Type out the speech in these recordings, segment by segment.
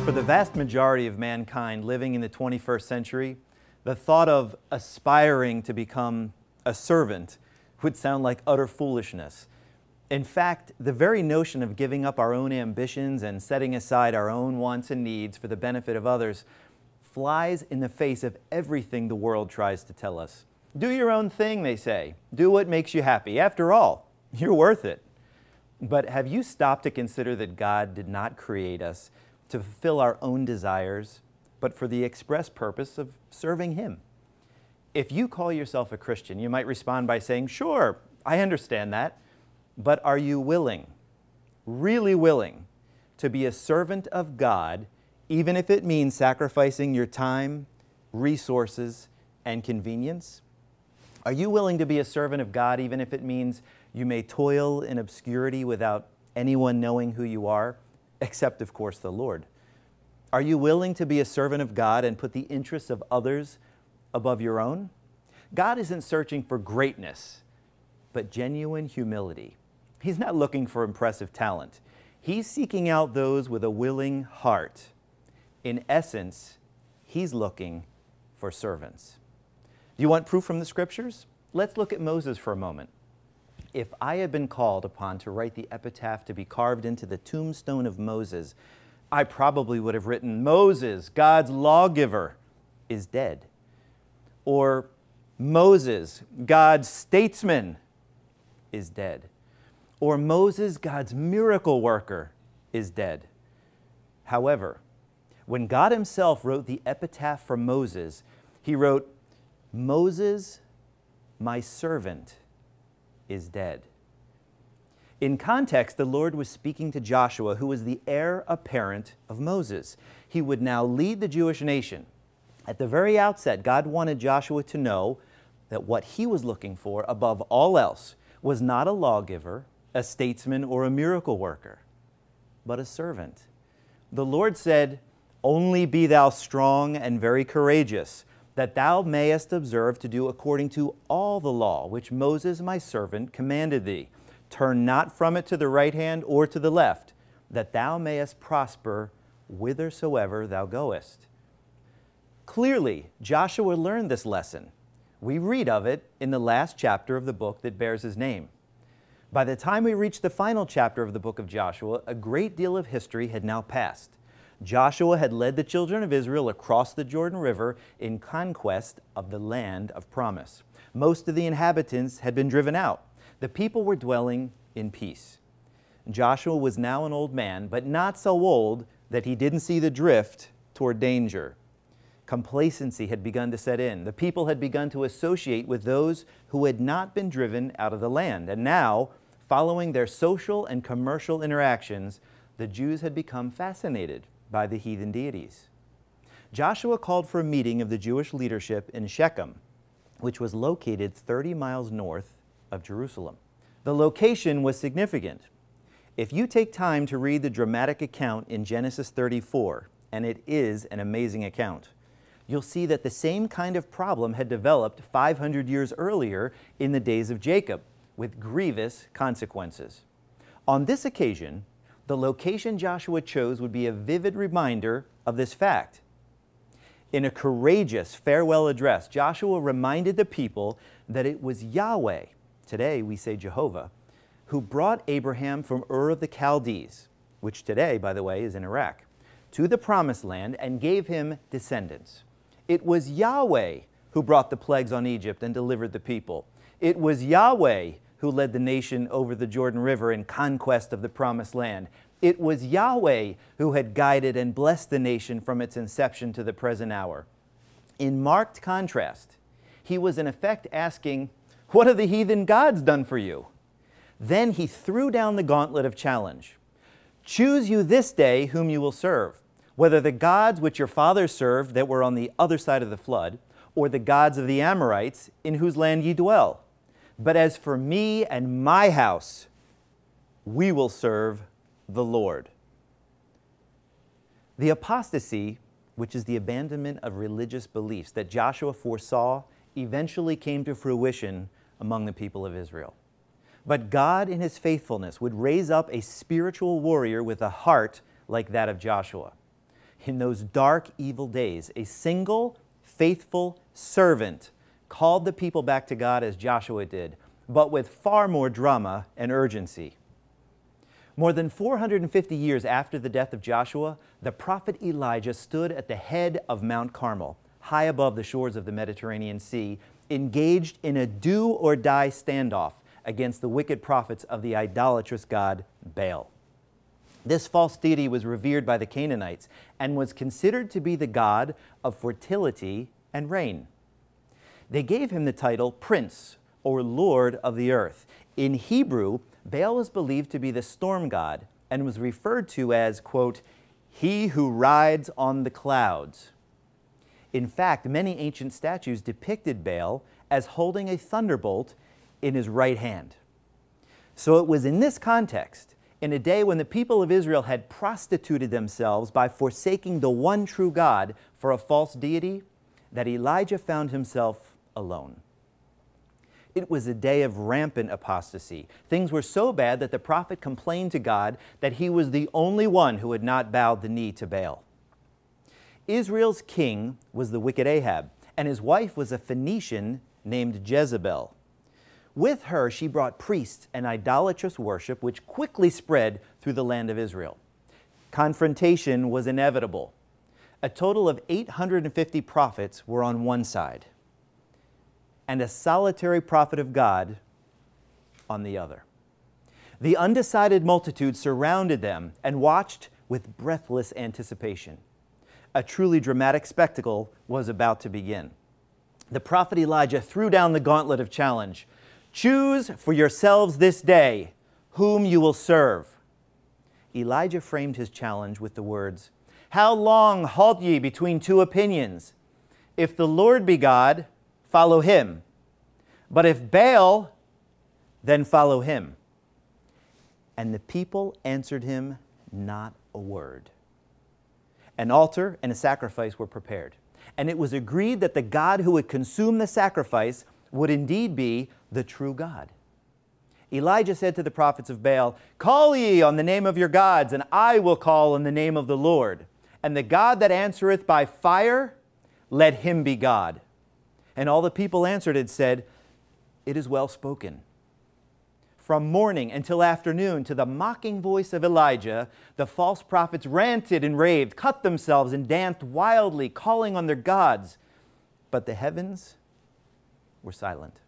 For the vast majority of mankind living in the 21st century, the thought of aspiring to become a servant would sound like utter foolishness. In fact, the very notion of giving up our own ambitions and setting aside our own wants and needs for the benefit of others flies in the face of everything the world tries to tell us. Do your own thing, they say. Do what makes you happy. After all, you're worth it. But have you stopped to consider that God did not create us to fulfill our own desires, but for the express purpose of serving Him? If you call yourself a Christian, you might respond by saying, sure, I understand that, but are you willing, really willing, to be a servant of God, even if it means sacrificing your time, resources, and convenience? Are you willing to be a servant of God, even if it means you may toil in obscurity without anyone knowing who you are, except, of course, the Lord? Are you willing to be a servant of God and put the interests of others above your own? God isn't searching for greatness, but genuine humility. He's not looking for impressive talent. He's seeking out those with a willing heart. In essence, He's looking for servants. Do you want proof from the Scriptures? Let's look at Moses for a moment. If I had been called upon to write the epitaph to be carved into the tombstone of Moses, I probably would have written, Moses, God's lawgiver, is dead. Or Moses, God's statesman, is dead. Or Moses, God's miracle worker, is dead. However, when God Himself wrote the epitaph for Moses, He wrote, Moses, my servant, is dead. In context, the Lord was speaking to Joshua, who was the heir apparent of Moses. He would now lead the Jewish nation. At the very outset, God wanted Joshua to know that what he was looking for, above all else, was not a lawgiver, a statesman, or a miracle worker, but a servant. The Lord said, only be thou strong and very courageous, that thou mayest observe to do according to all the law which Moses my servant commanded thee. Turn not from it to the right hand or to the left, that thou mayest prosper whithersoever thou goest. Clearly, Joshua learned this lesson. We read of it in the last chapter of the book that bears his name. By the time we reach the final chapter of the book of Joshua, a great deal of history had now passed. Joshua had led the children of Israel across the Jordan River in conquest of the land of promise. Most of the inhabitants had been driven out. The people were dwelling in peace. Joshua was now an old man, but not so old that he didn't see the drift toward danger. Complacency had begun to set in. The people had begun to associate with those who had not been driven out of the land. And now, following their social and commercial interactions, the Jews had become fascinated by the heathen deities. Joshua called for a meeting of the Jewish leadership in Shechem, which was located 30 miles north of Jerusalem. The location was significant. If you take time to read the dramatic account in Genesis 34, and it is an amazing account, you'll see that the same kind of problem had developed 500 years earlier in the days of Jacob, with grievous consequences. On this occasion, the location Joshua chose would be a vivid reminder of this fact. In a courageous farewell address, Joshua reminded the people that it was Yahweh, today we say Jehovah, who brought Abraham from Ur of the Chaldees, which today, by the way, is in Iraq, to the Promised Land and gave him descendants. It was Yahweh who brought the plagues on Egypt and delivered the people. It was Yahweh who led the nation over the Jordan River in conquest of the Promised Land. It was Yahweh who had guided and blessed the nation from its inception to the present hour. In marked contrast, he was in effect asking, what have the heathen gods done for you? Then he threw down the gauntlet of challenge. Choose you this day whom you will serve, whether the gods which your fathers served that were on the other side of the flood, or the gods of the Amorites in whose land ye dwell. But as for me and my house, we will serve the Lord. The apostasy, which is the abandonment of religious beliefs that Joshua foresaw, eventually came to fruition among the people of Israel. But God, in His faithfulness, would raise up a spiritual warrior with a heart like that of Joshua. In those dark, evil days, a single, faithful servant called the people back to God as Joshua did, but with far more drama and urgency. More than 450 years after the death of Joshua, the prophet Elijah stood at the head of Mount Carmel, high above the shores of the Mediterranean Sea, engaged in a do-or-die standoff against the wicked prophets of the idolatrous god Baal. This false deity was revered by the Canaanites and was considered to be the god of fertility and rain. They gave him the title Prince, or Lord of the earth. In Hebrew, Baal was believed to be the storm god and was referred to as, quote, he who rides on the clouds. In fact, many ancient statues depicted Baal as holding a thunderbolt in his right hand. So it was in this context, in a day when the people of Israel had prostituted themselves by forsaking the one true God for a false deity, that Elijah found himself alone. It was a day of rampant apostasy. Things were so bad that the prophet complained to God that he was the only one who had not bowed the knee to Baal. Israel's king was the wicked Ahab, and his wife was a Phoenician named Jezebel. With her, she brought priests and idolatrous worship, which quickly spread through the land of Israel. Confrontation was inevitable. A total of 850 prophets were on one side, and a solitary prophet of God on the other. The undecided multitude surrounded them and watched with breathless anticipation. A truly dramatic spectacle was about to begin. The prophet Elijah threw down the gauntlet of challenge. Choose for yourselves this day whom you will serve. Elijah framed his challenge with the words, how long halt ye between two opinions? If the Lord be God, follow him. But if Baal, then follow him. And the people answered him not a word. An altar and a sacrifice were prepared. And it was agreed that the God who would consume the sacrifice would indeed be the true God. Elijah said to the prophets of Baal, call ye on the name of your gods, and I will call on the name of the Lord. And the God that answereth by fire, let him be God. And all the people answered and said, it is well spoken. From morning until afternoon, to the mocking voice of Elijah, the false prophets ranted and raved, cut themselves and danced wildly, calling on their gods. But the heavens were silent.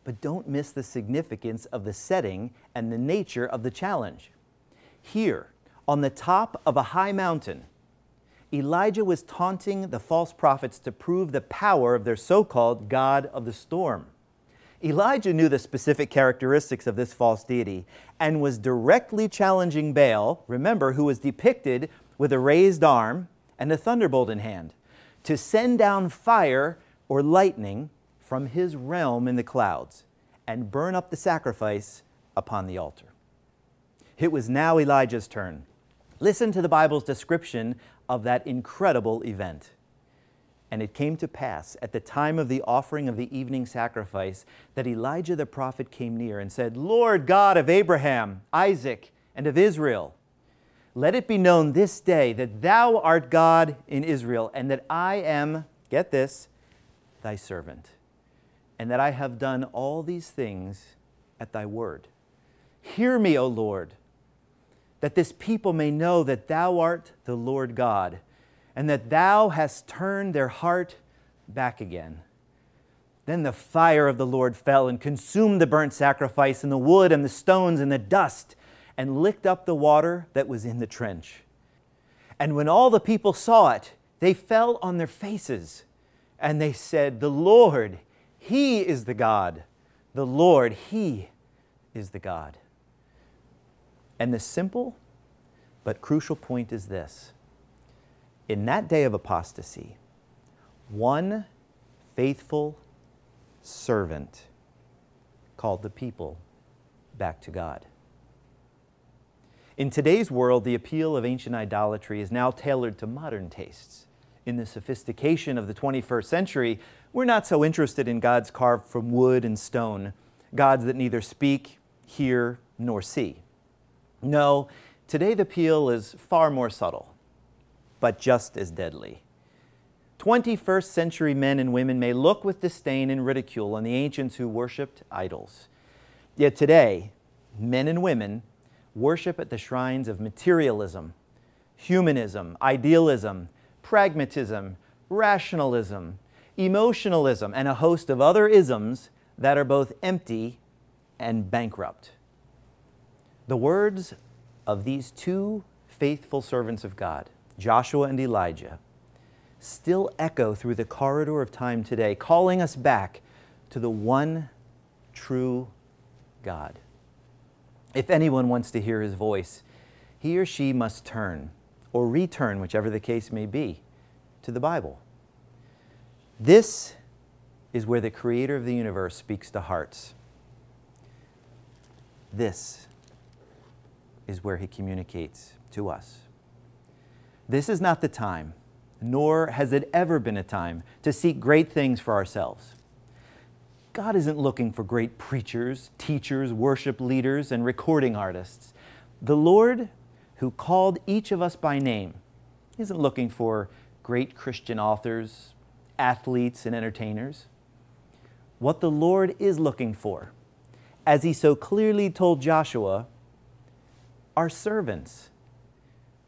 But don't miss the significance of the setting and the nature of the challenge. Here, on the top of a high mountain, Elijah was taunting the false prophets to prove the power of their so-called God of the storm. Elijah knew the specific characteristics of this false deity and was directly challenging Baal, remember, who was depicted with a raised arm and a thunderbolt in hand, to send down fire or lightning from his realm in the clouds and burn up the sacrifice upon the altar. It was now Elijah's turn. Listen to the Bible's description of that incredible event. And it came to pass at the time of the offering of the evening sacrifice that Elijah the prophet came near and said, Lord God of Abraham, Isaac, and of Israel, let it be known this day that thou art God in Israel, and that I am, get this, thy servant, and that I have done all these things at thy word. Hear me, O Lord, that this people may know that thou art the Lord God, and that thou hast turned their heart back again. Then the fire of the Lord fell and consumed the burnt sacrifice and the wood and the stones and the dust, and licked up the water that was in the trench. And when all the people saw it, they fell on their faces, and they said, the Lord, He is the God. The Lord, He is the God. And the simple but crucial point is this. In that day of apostasy, one faithful servant called the people back to God. In today's world, the appeal of ancient idolatry is now tailored to modern tastes. In the sophistication of the 21st century, we're not so interested in gods carved from wood and stone, gods that neither speak, hear, nor see. No, today the appeal is far more subtle. but just as deadly. 21st century men and women may look with disdain and ridicule on the ancients who worshipped idols. Yet today, men and women worship at the shrines of materialism, humanism, idealism, pragmatism, rationalism, emotionalism, and a host of other isms that are both empty and bankrupt. The words of these two faithful servants of God, Joshua and Elijah, still echo through the corridor of time today, calling us back to the one true God. If anyone wants to hear his voice, he or she must turn, or return, whichever the case may be, to the Bible. This is where the Creator of the universe speaks to hearts. This is where He communicates to us. This is not the time, nor has it ever been a time, to seek great things for ourselves. God isn't looking for great preachers, teachers, worship leaders, and recording artists. The Lord, who called each of us by name, isn't looking for great Christian authors, athletes, and entertainers. What the Lord is looking for, as He so clearly told Joshua, are servants.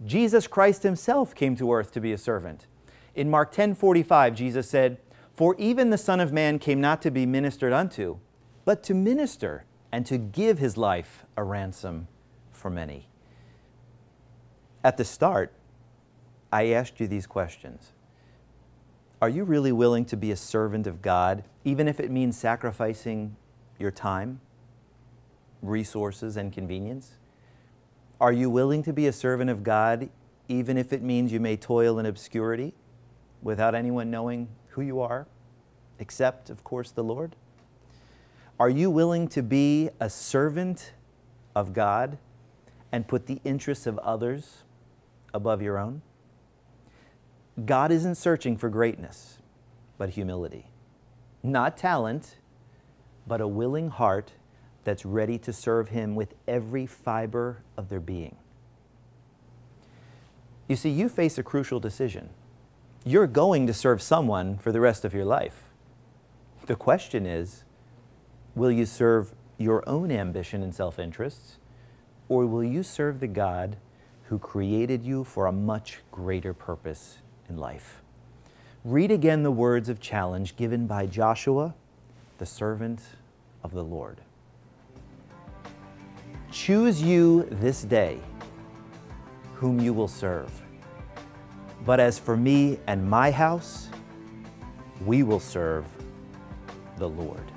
Jesus Christ Himself came to earth to be a servant. In Mark 10:45, Jesus said, "For even the Son of Man came not to be ministered unto, but to minister and to give His life a ransom for many." At the start, I asked you these questions. Are you really willing to be a servant of God, even if it means sacrificing your time, resources, and convenience? Are you willing to be a servant of God, even if it means you may toil in obscurity, without anyone knowing who you are, except, of course, the Lord? Are you willing to be a servant of God and put the interests of others above your own? God isn't searching for greatness, but humility. Not talent, but a willing heart that's ready to serve Him with every fiber of their being. You see, you face a crucial decision. You're going to serve someone for the rest of your life. The question is, will you serve your own ambition and self-interests, or will you serve the God who created you for a much greater purpose in life? Read again the words of challenge given by Joshua, the servant of the Lord. Choose you this day whom you will serve. But as for me and my house, we will serve the Lord.